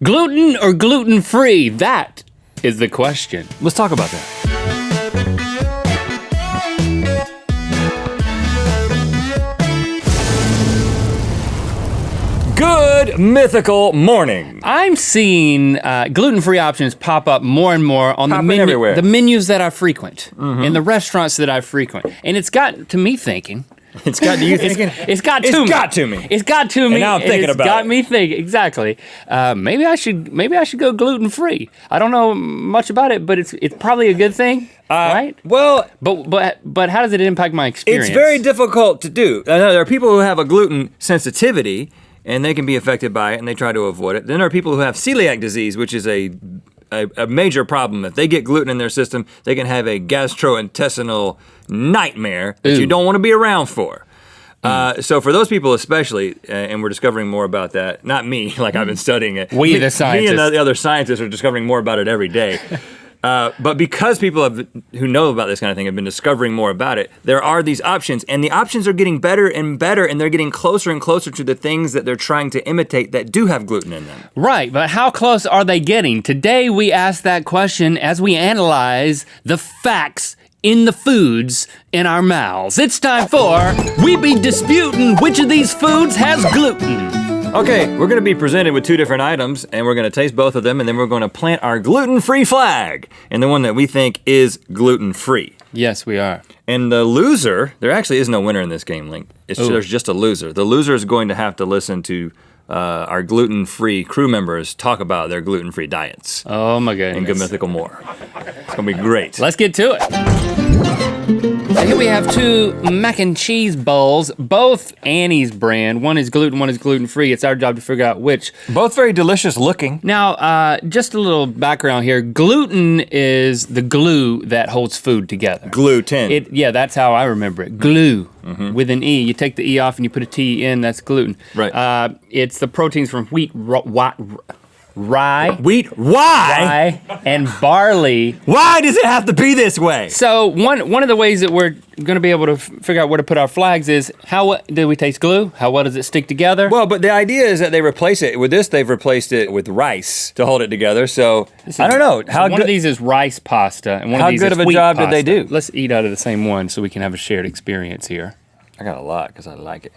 Gluten or gluten-free? That is the question. Let's talk about that. Good mythical morning. I'm seeing gluten-free options pop up more and more on the menus that I frequent, in the restaurants that I frequent. And it's got to me thinking. It's got to you thinking? It's got to me. It's got to me. And now I'm thinking about it. It's got me thinking, exactly. Maybe I should go gluten-free. I don't know much about it, but it's probably a good thing, right? Well, but how does it impact my experience? It's very difficult to do. I know there are people who have a gluten sensitivity, and they can be affected by it, and they try to avoid it. Then there are people who have celiac disease, which is a major problem. If they get gluten in their system, they can have a gastrointestinal nightmare that you don't want to be around for. So for those people especially, and we're discovering more about that, not me, like I've been studying it. The scientists. Me and the other scientists are discovering more about it every day. But because people who know about this kind of thing have been discovering more about it, there are these options, and the options are getting better and better, and they're getting closer and closer to the things that they're trying to imitate that do have gluten in them. Right, but how close are they getting? Today we ask that question as we analyze the facts in the foods in our mouths. It's time for We Be Disputing Which of These Foods Has Gluten. Okay, we're gonna be presented with two different items, and we're gonna taste both of them, and then we're gonna plant our gluten-free flag, and the one that we think is gluten-free. Yes, we are. And the loser, there actually is no winner in this game, Link. There's just a loser. The loser is going to have to listen to our gluten-free crew members talk about their gluten-free diets. Oh my goodness. And Good Mythical More. It's gonna be great. Let's get to it. So here we have two mac and cheese bowls, both Annie's brand. One is gluten, one is gluten-free. It's our job to figure out which. Both very delicious looking. Now, just a little background here. Gluten is the glue that holds food together. Gluten. Yeah, that's how I remember it. Glue with an E. You take the E off and you put a T in, that's gluten. Right. It's the proteins from wheat, rye. Wheat, why? Rye and barley. Why does it have to be this way? So one of the ways that we're gonna be able to figure out where to put our flags is, how do we taste glue? How well does it stick together? Well, but the idea is that they replace it. With this, they've replaced it with rice to hold it together, so I don't know. One of these is rice pasta, and one of these is wheat pasta. How good of a job did they do? Let's eat out of the same one so we can have a shared experience here. I got a lot, because I like it.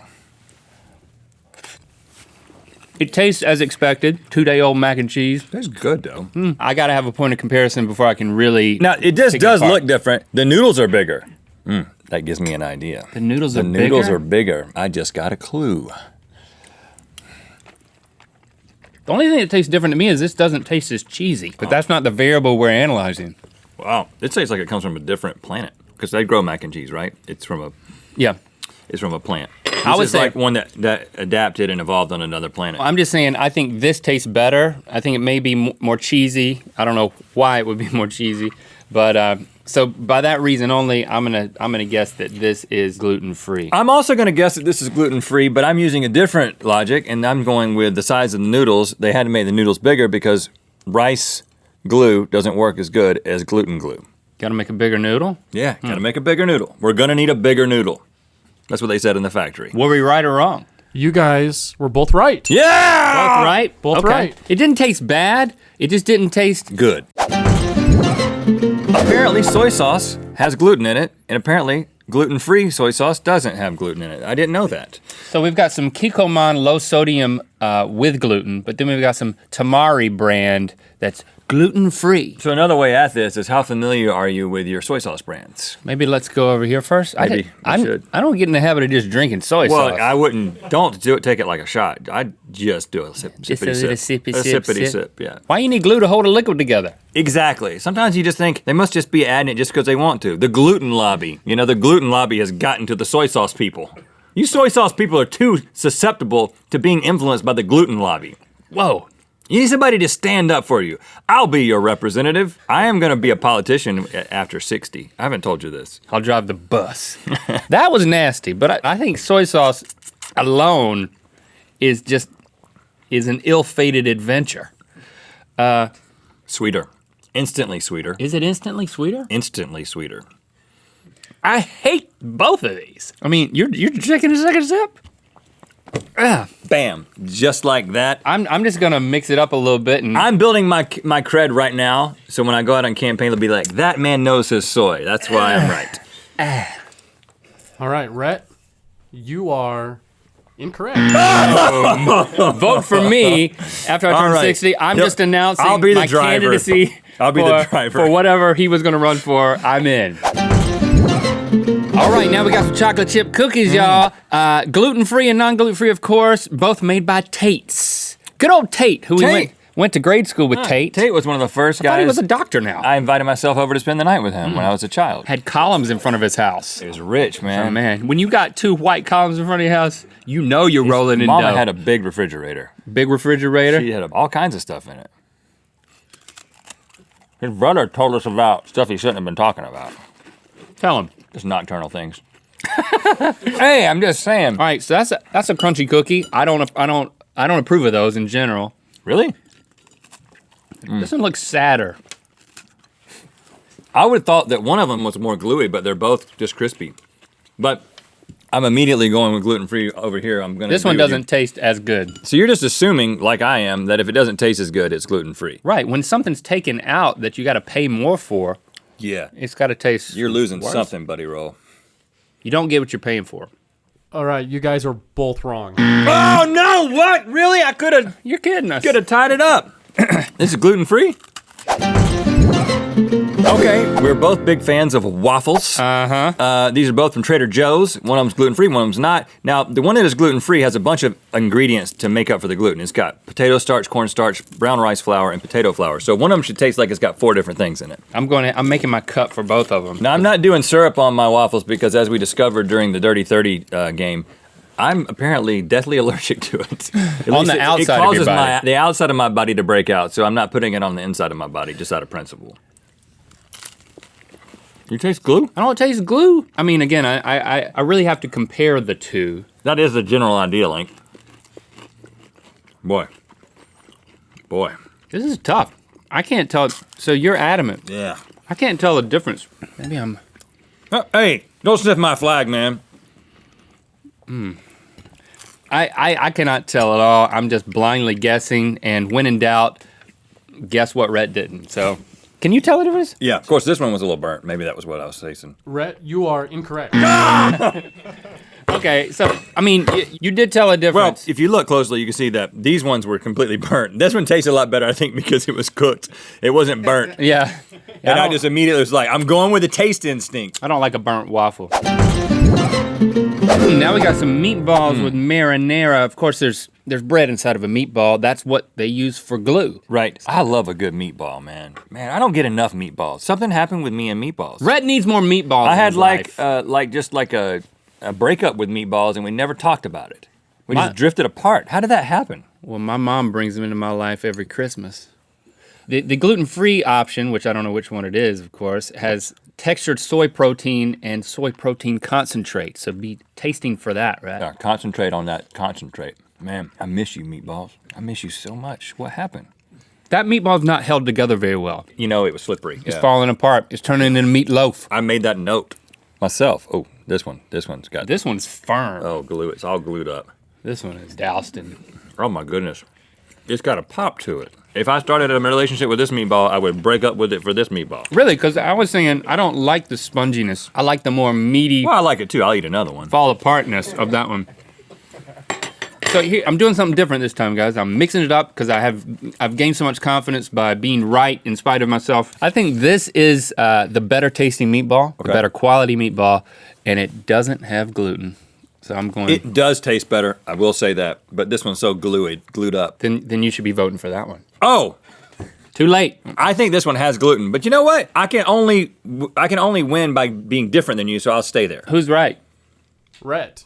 It tastes as expected, 2-day-old mac and cheese. Tastes good though. I gotta have a point of comparison before I can really. Now it does look different. The noodles are bigger. That gives me an idea. The noodles are bigger? The noodles are bigger. I just got a clue. The only thing that tastes different to me is this doesn't taste as cheesy, but that's not the variable we're analyzing. Wow, it tastes like it comes from a different planet, because they grow mac and cheese, right? It's from a plant. I would This is say like one that adapted and evolved on another planet. I'm just saying, I think this tastes better. I think it may be more cheesy. I don't know why it would be more cheesy, but so by that reason only, I'm gonna guess that this is gluten-free. I'm also gonna guess that this is gluten-free, but I'm using a different logic, and I'm going with the size of the noodles. They had to make the noodles bigger because rice glue doesn't work as good as gluten glue. Gotta make a bigger noodle? Yeah, gotta make a bigger noodle. We're gonna need a bigger noodle. That's what they said in the factory. Were we right or wrong? You guys were both right. Yeah! Both right? Both okay. right. It didn't taste bad. It just didn't taste good. Apparently soy sauce has gluten in it, and apparently gluten-free soy sauce doesn't have gluten in it. I didn't know that. So we've got some Kikkoman low sodium with gluten, but then we've got some Tamari brand that's gluten-free. So another way at this is, how familiar are you with your soy sauce brands? Maybe let's go over here first. Maybe we should. I don't get in the habit of just drinking soy sauce. Well, I wouldn't. Don't do it. Take it like a shot. I'd just do a sippity sip. Yeah. Why you need glue to hold a liquid together? Exactly. Sometimes you just think they must just be adding it just because they want to. The gluten lobby. You know, the gluten lobby has gotten to the soy sauce people. You soy sauce people are too susceptible to being influenced by the gluten lobby. Whoa. You need somebody to stand up for you. I'll be your representative. I am gonna be a politician after 60. I haven't told you this. I'll drive the bus. That was nasty, but I think soy sauce alone is an ill-fated adventure. Sweeter. Instantly sweeter. Is it instantly sweeter? Instantly sweeter. I hate both of these. I mean, you're taking a second sip? Bam, just like that. I'm just gonna mix it up a little bit and I'm building my cred right now, so when I go out on campaign, they'll be like, that man knows his soy. That's why I'm right. All right, Rhett, you are incorrect. vote for me after I turn right. 60. I'm Yep. just announcing I'll be the my driver. candidacy I'll be the driver. for whatever he was gonna run for. I'm in. All right, now we got some chocolate chip cookies, y'all. Gluten-free and non-gluten-free, of course, both made by Tate's. Good old Tate, who Tate. we went to grade school with Tate. Tate was one of the first I thought he guys. was a doctor now. I invited myself over to spend the night with him when I was a child. Had columns in front of his house. He was rich, man. Oh man, when you got 2 white columns in front of your house, you know you're rolling in Mama dough. had a big refrigerator. Big refrigerator. She had all kinds of stuff in it. His brother told us about stuff he shouldn't have been talking about. Tell him. Just nocturnal things. Hey, I'm just saying. All right, so that's a crunchy cookie. I don't approve of those in general. Really? This one looks sadder. I would have thought that one of them was more gluey, but they're both just crispy. But I'm immediately going with gluten-free over here. I'm gonna. This one agree with you. doesn't taste as good. So you're just assuming, like I am, that if it doesn't taste as good, it's gluten-free. Right, when something's taken out that you got to pay more for, Yeah. it's got to taste. You're losing worse. something, buddy roll. You don't get what you're paying for. All right, you guys are both wrong. Oh no! What? Really? I could have You're kidding us. tied it up. This is gluten-free. Okay, we're both big fans of waffles. These are both from Trader Joe's. One of them's gluten-free, one of them's not. Now, the one that is gluten-free has a bunch of ingredients to make up for the gluten. It's got potato starch, cornstarch, brown rice flour, and potato flour. So one of them should taste like it's got 4 different things in it. I'm making my cut for both of them. Now, I'm not doing syrup on my waffles because, as we discovered during the Dirty 30 game, I'm apparently deathly allergic to it. On the outside it of causes your body. the outside of my body to break out, so I'm not putting it on the inside of my body just out of principle. You taste glue? I don't taste glue. I mean, again, I really have to compare the two. That is the general idea, Link. Boy. This is tough. I can't tell. So you're adamant. Yeah. I can't tell the difference. Maybe I'm. Hey, don't sniff my flag, man. I cannot tell at all. I'm just blindly guessing, and when in doubt, guess what Rhett didn't. So, can you tell the difference? Yeah. Of course, this one was a little burnt. Maybe that was what I was tasting. Rhett, you are incorrect. Okay, so I mean, you did tell a Well, difference. if you look closely, you can see that these ones were completely burnt. This one tasted a lot better, I think, because it was cooked. It wasn't burnt. Yeah. And I don't- just immediately was like, I'm going with the taste instinct. I don't like a burnt waffle. Now we got some meatballs with marinara. Of course, there's bread inside of a meatball. That's what they use for glue. Right. I love a good meatball, man. Man, I don't get enough meatballs. Something happened with me and meatballs. Rhett needs more meatballs. I in had his life. just like a breakup with meatballs, and we never talked about it. We My- just drifted apart. How did that happen? Well, my mom brings them into my life every Christmas. The gluten-free option, which I don't know which one it is, of course, has textured soy protein and soy protein concentrate. So be tasting for that, right? Yeah, concentrate on that concentrate. Man, I miss you, meatballs. I miss you so much. What happened? That meatball's not held together very well. You know, it was slippery. It's falling apart. It's turning into meatloaf. I made that note myself. Oh, this one's got This one's firm. Oh, glue. It's all glued up. This one is doused in. Oh my goodness. It's got a pop to it. If I started a relationship with this meatball, I would break up with it for this meatball. Really, because I was saying I don't like the sponginess. I like the more meaty, Well, I like it too. I'll eat another one. fall apartness of that one. So here, I'm doing something different this time, guys. I'm mixing it up because I've gained so much confidence by being right in spite of myself. I think this is the better tasting meatball, the Okay. better quality meatball, and it doesn't have gluten. So I'm going. It does taste better. I will say that. But this one's so glued up. Then you should be voting for that one. Oh, Too late. I think this one has gluten. But you know what? I can only win by being different than you, so I'll stay there. Who's right? Rhett,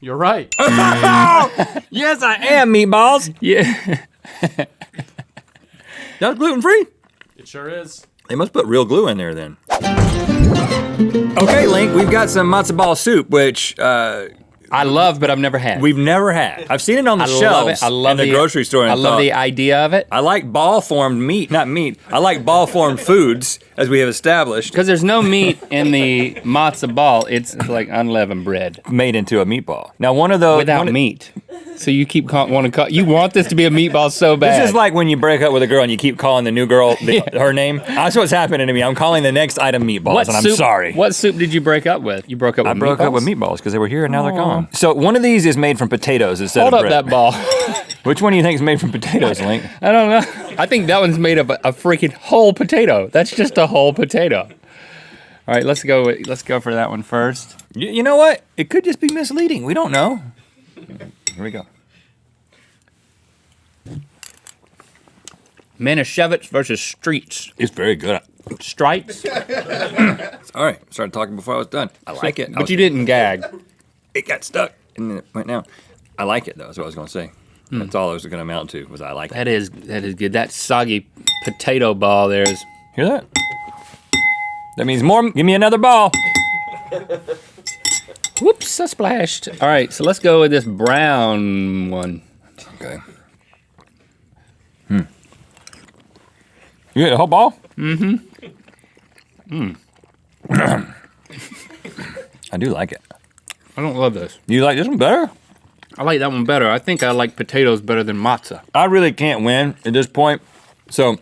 you're right. Yes, I am, meatballs. Yeah. That's gluten-free? It sure is. They must put real glue in there then. Okay, Link, we've got some matzo ball soup, which I love, but I've never had. we've never had. I've seen it on the I love shelves it. I love in the grocery store. And I love thought, the idea of it I like ball-formed meat, not meat. I like ball-formed foods, as we have established, because there's no meat in the matzo ball. It's like unleavened bread made into a meatball. Now, one of those without meat. So you keep you want this to be a meatball so bad. This is like when you break up with a girl and you keep calling the new girl her name. That's what's happening to me. I'm calling the next item meatballs, and I'm sorry. What soup did you break up with? You broke up with meatballs? I broke up with meatballs because they were here and now they're gone. So one of these is made from potatoes instead of bread. Hold up that ball. Which one do you think is made from potatoes, Link? I don't know. I think that one's made of a freaking whole potato. That's just a whole potato. All right, let's go for that one first. You know what? It could just be misleading. We don't know. Here we go. Manischewitz versus Streets. It's very good. Stripes? All right, started talking before I was done. I like it. But you didn't gag. It got stuck and then it went down. I like it though, that's what I was gonna say. That's all it was gonna amount to, was I like it. That is good. That soggy potato ball there is. Hear that? That means more. Give me another ball. Whoops, I splashed. All right, so let's go with this brown one. Okay. You get the whole ball? I do like it. I don't love this. You like this one better? I like that one better. I think I like potatoes better than matzah. I really can't win at this point. So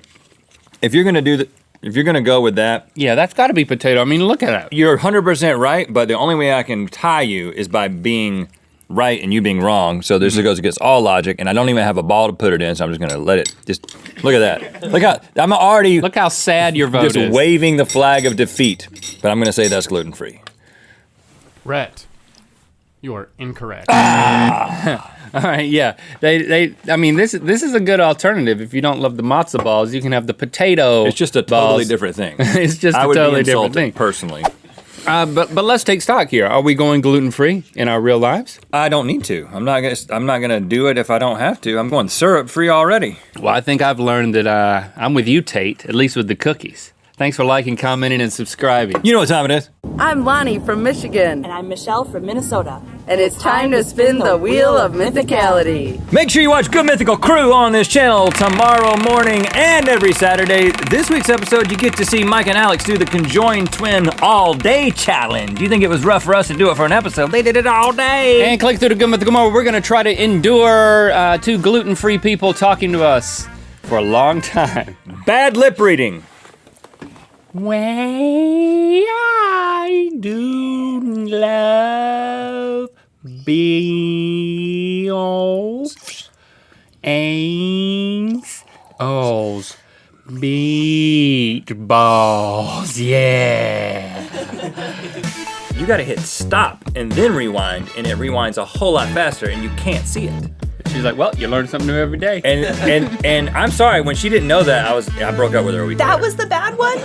if you're gonna if you're gonna go with that, yeah, that's got to be potato. I mean, look at it. You're 100% right, but the only way I can tie you is by being right and you being wrong. So this goes against all logic, and I don't even have a ball to put it in, so I'm just gonna let it. Just look at that. Look how sad your vote is. Just waving the flag of defeat. But I'm gonna say that's gluten-free. Rhett, you are incorrect. All right, yeah. I mean, this is a good alternative. If you don't love the matzo balls, you can have the potato. It's just a totally different thing. It's just a totally different thing. Personally. But let's take stock here. Are we going gluten-free in our real lives? I don't need to. I'm not gonna do it if I don't have to. I'm going syrup-free already. Well, I think I've learned that I'm with you, Tate, at least with the cookies. Thanks for liking, commenting, and subscribing. You know what time it is. I'm Lonnie from Michigan. And I'm Michelle from Minnesota. And it's time to spin the wheel of mythicality. Make sure you watch Good Mythical Crew on this channel tomorrow morning and every Saturday. This week's episode, you get to see Mike and Alex do the conjoined twin all-day challenge. You think it was rough for us to do it for an episode? They did it all day. And click through to Good Mythical Morning. We're going to try to endure two gluten-free people talking to us for a long time. Bad lip reading. Way I do love Beals and Meatballs, yeah. You gotta hit stop and then rewind, and it rewinds a whole lot faster, and you can't see it. She's like, well, you learn something new every day. And I'm sorry, when she didn't know that, I broke up with her a week later. That was the bad one?